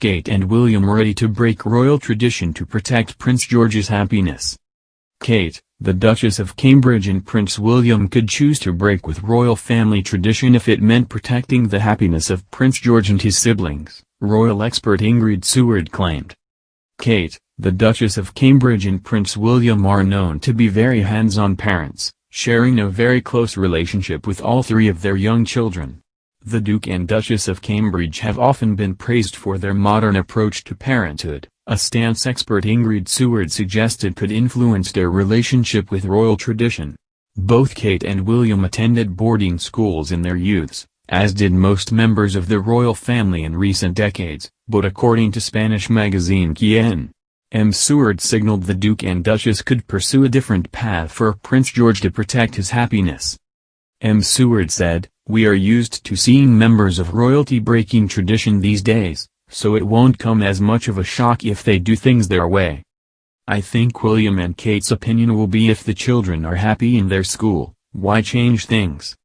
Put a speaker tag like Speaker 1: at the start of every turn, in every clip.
Speaker 1: Kate and William ready to break royal tradition to protect Prince George's happiness. Kate, the Duchess of Cambridge, and Prince William could choose to break with royal family tradition if it meant protecting the happiness of Prince George and his siblings, royal expert Ingrid Seward claimed. Kate, the Duchess of Cambridge, and Prince William are known to be very hands-on parents, sharing a very close relationship with all three of their young children. The Duke and Duchess of Cambridge have often been praised for their modern approach to parenthood, a stance expert Ingrid Seward suggested could influence their relationship with royal tradition. Both Kate and William attended boarding schools in their youths, as did most members of the royal family in recent decades, but according to Spanish magazine Quién? Seward signaled the Duke and Duchess could pursue a different path for Prince George to protect his happiness. Seward said, "We are used to seeing members of royalty breaking tradition these days, so it won't come as much of a shock if they do things their way. I think William and Kate's opinion will be if the children are happy in their school, why change things?"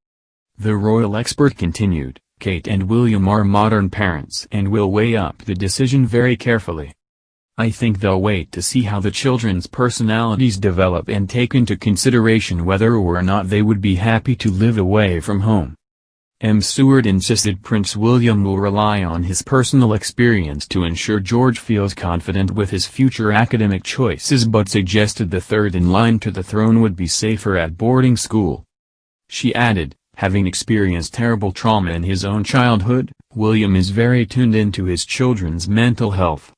Speaker 1: The royal expert continued, "Kate and William are modern parents and will weigh up the decision very carefully. I think they'll wait to see how the children's personalities develop and take into consideration whether or not they would be happy to live away from home." Seward insisted Prince William will rely on his personal experience to ensure George feels confident with his future academic choices, but suggested the third in line to the throne would be safer at boarding school. She added, "Having experienced terrible trauma in his own childhood, William is very tuned into his children's mental health.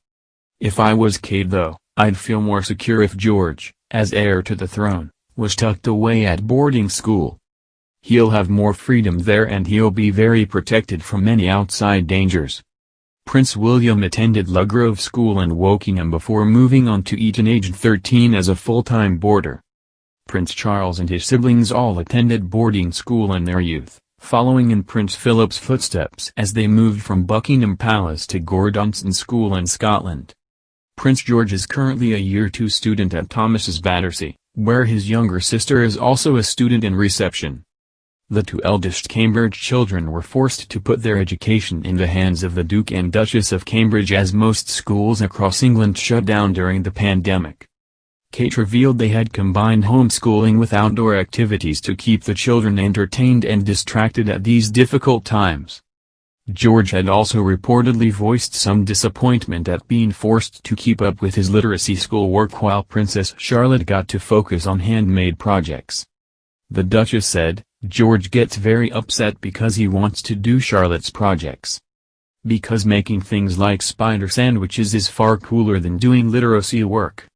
Speaker 1: If I was Kate though, I'd feel more secure if George, as heir to the throne, was tucked away at boarding school. He'll have more freedom there and he'll be very protected from any outside dangers." Prince William attended Lugrove School in Wokingham before moving on to Eton aged 13 as a full-time boarder. Prince Charles and his siblings all attended boarding school in their youth, following in Prince Philip's footsteps as they moved from Buckingham Palace to Gordonstoun School in Scotland. Prince George is currently a Year 2 student at Thomas's Battersea, where his younger sister is also a student in reception. The two eldest Cambridge children were forced to put their education in the hands of the Duke and Duchess of Cambridge as most schools across England shut down during the pandemic. Kate revealed they had combined homeschooling with outdoor activities to keep the children entertained and distracted at these difficult times. George had also reportedly voiced some disappointment at being forced to keep up with his literacy schoolwork while Princess Charlotte got to focus on handmade projects. The Duchess said, "George gets very upset because he wants to do Charlotte's projects. Because making things like spider sandwiches is far cooler than doing literacy work."